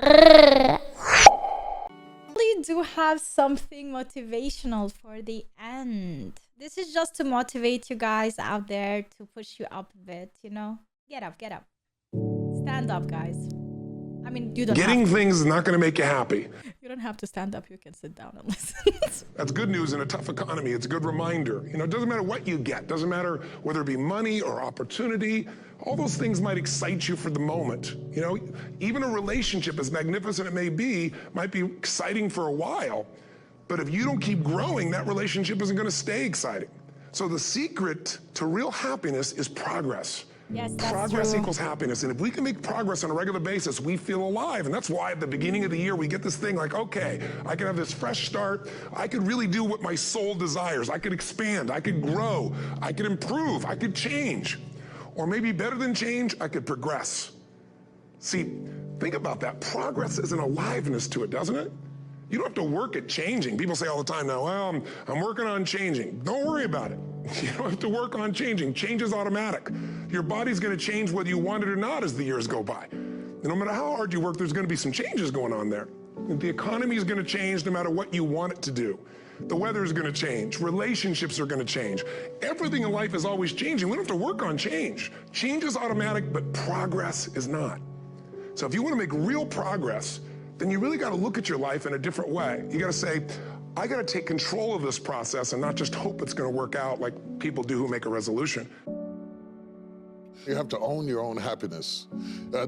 We do have something motivational for the end. This is just to motivate you guys out there, to push you up a bit, you know? Get up, get up. Stand up, guys. I mean, you don't Getting have to. things is not going to make you happy. You don't have to stand up. You can sit down and listen. That's good news in a tough economy. It's a good reminder. You know, it doesn't matter what you get. Doesn't matter whether it be money or opportunity. All those things might excite you for the moment. You know, even a relationship, as magnificent it may be, might be exciting for a while. But if you don't keep growing, that relationship isn't going to stay exciting. So the secret to real happiness is progress. Yes, that's Progress true. equals happiness. And if we can make progress on a regular basis, we feel alive. And that's why at the beginning of the year, we get this thing like, okay, I can have this fresh start. I could really do what my soul desires. I could expand. I could grow. I could improve. I could change. Or maybe better than change, I could progress. See, think about that. Progress is an aliveness to it, doesn't it? You don't have to work at changing. People say all the time now, well, I'm working on changing. Don't worry about it. You don't have to work on changing. Change is automatic. Your body's going to change whether you want it or not as the years go by. And no matter how hard you work, there's going to be some changes going on there. The economy is going to change no matter what you want it to do. The weather is going to change. Relationships are going to change. Everything in life is always changing. We don't have to work on change. Change is automatic, but progress is not. So if you want to make real progress, then you really got to look at your life in a different way. You got to say, I got to take control of this process and not just hope it's going to work out like people do who make a resolution. You have to own your own happiness.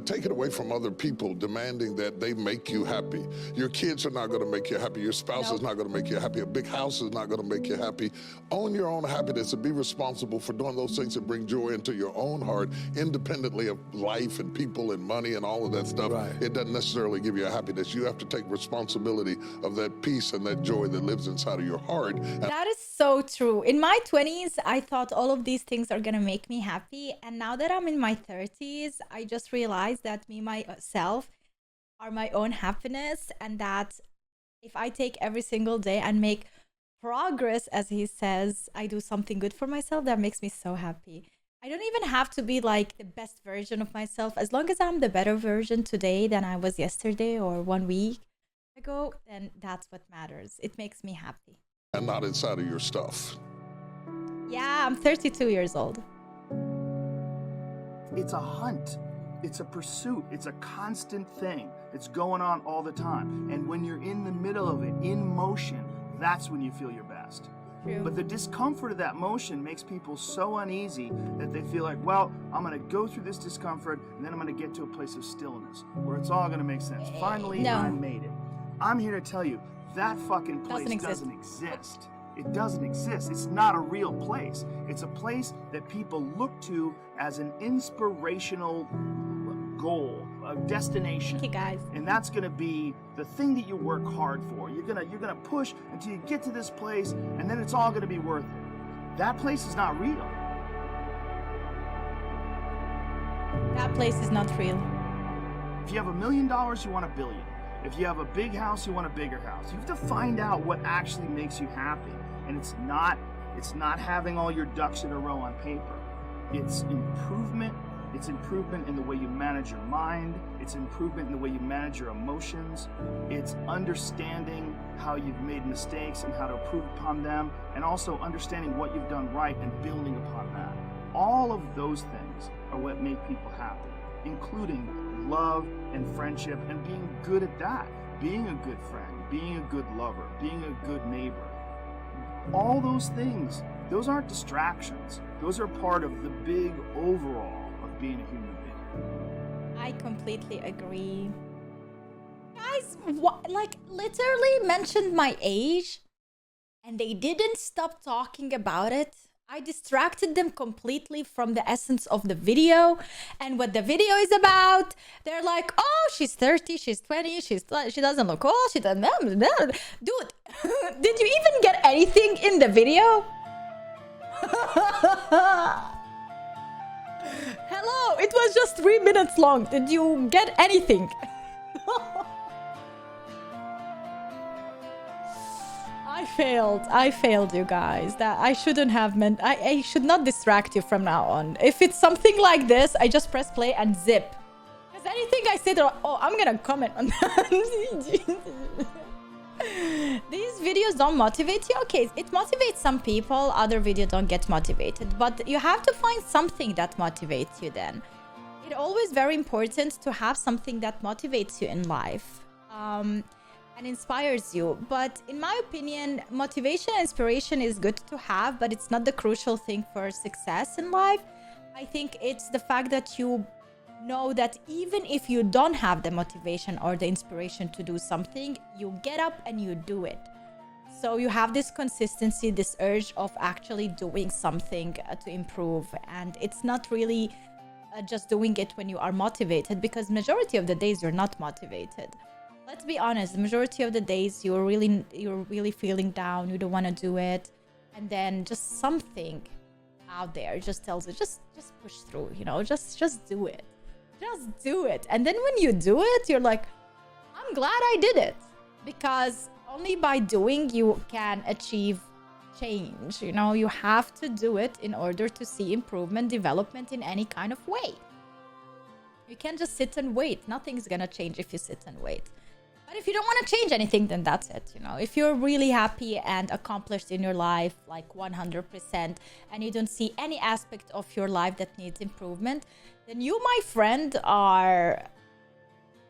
Take it away from other people demanding that they make you happy. Your kids are not going to make you happy. Your spouse is not going to make you happy. A big house is not going to make you happy. Own your own happiness and be responsible for doing those things that bring joy into your own heart, independently of life and people and money and all of that stuff. Right. It doesn't necessarily give you a happiness. You have to take responsibility of that peace and that joy that lives inside of your heart. That is so true. In my 20s, I thought all of these things are going to make me happy. And now that I'm in my 30s, I just realized that me, myself, are my own happiness. And that if I take every single day and make progress, as he says, I do something good for myself, that makes me so happy. I don't even have to be like the best version of myself. As long as I'm the better version today than I was yesterday or 1 week ago, then that's what matters. It makes me happy. And not inside of your stuff. Yeah, I'm 32 years old. It's a hunt. It's a pursuit. It's a constant thing. It's going on all the time. And when you're in the middle of it, in motion, that's when you feel your best. True. But the discomfort of that motion makes people so uneasy that they feel like, well, I'm going to go through this discomfort and then I'm going to get to a place of stillness where it's all going to make sense. Finally, I made it. I'm here to tell you, that fucking place doesn't exist. It doesn't exist. It's not a real place. It's a place that people look to as an inspirational goal, a destination. Thank you, guys. And that's going to be the thing that you work hard for. You're gonna push until you get to this place, and then it's all going to be worth it. That place is not real. That place is not real. If you have $1 million, you want $1 billion. If you have a big house, you want a bigger house. You have to find out what actually makes you happy. And it's not having all your ducks in a row on paper. It's improvement. It's improvement in the way you manage your mind. It's improvement in the way you manage your emotions. It's understanding how you've made mistakes and how to improve upon them, and also understanding what you've done right and building upon that. All of those things are what make people happy, including love and friendship, and being good at that. Being a good friend, being a good lover, being a good neighbor. All those things, those aren't distractions. Those are part of the big overall of being a human being. I completely agree. Guys, like literally mentioned my age and they didn't stop talking about it. I distracted them completely from the essence of the video and what the video is about. They're like, oh, she's 30, she's 20, she doesn't look old, she doesn't... Dude, did you even get anything in the video? Hello, it was just 3 minutes long. Did you get anything? I failed you guys. That I shouldn't have meant. I should not distract you from now on. If it's something like this, I just press play and zip. Because anything I say, they're like, oh, I'm gonna comment on that. These videos don't motivate you. Okay, it motivates some people, other videos don't get motivated, but you have to find something that motivates you then. It's always very important to have something that motivates you in life, and inspires you. But in my opinion, motivation and inspiration is good to have, but it's not the crucial thing for success in life. I think it's the fact that you know that even if you don't have the motivation or the inspiration to do something, you get up and you do it. So you have this consistency, this urge of actually doing something to improve. And it's not really just doing it when you are motivated, because majority of the days you're not motivated. Let's be honest, the majority of the days you're really feeling down, you don't want to do it, and then just something out there just tells you, just push through, you know, just do it. Just do it. And then when you do it, you're like, I'm glad I did it. Because only by doing you can achieve change. You know, you have to do it in order to see improvement, development in any kind of way. You can't just sit and wait. Nothing's gonna change if you sit and wait. But if you don't want to change anything, then that's it. You know, if you're really happy and accomplished in your life, like 100%, and you don't see any aspect of your life that needs improvement, then you, my friend, are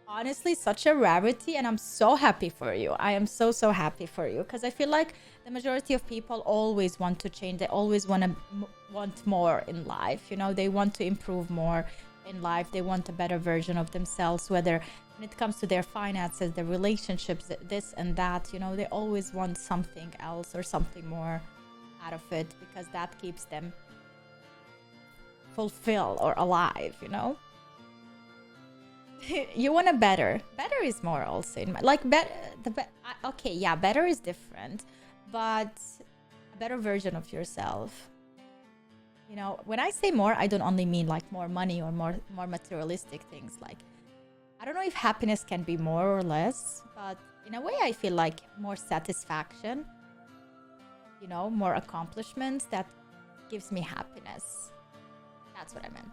honestly such a rarity, and I'm so happy for you. I am so happy for you, because I feel like the majority of people always want to change. They always want more in life. You know, they want to improve more in life. They want a better version of themselves, whether when it comes to their finances, their relationships, this and that. You know, they always want something else or something more out of it, because that keeps them fulfilled or alive, you know. You want a better is more also in my, like, okay, yeah, better is different, but a better version of yourself. You know, when I say more, I don't only mean like more money or more materialistic things. Like, I don't know if happiness can be more or less, but in a way I feel like more satisfaction, you know, more accomplishments, that gives me happiness. That's what I meant.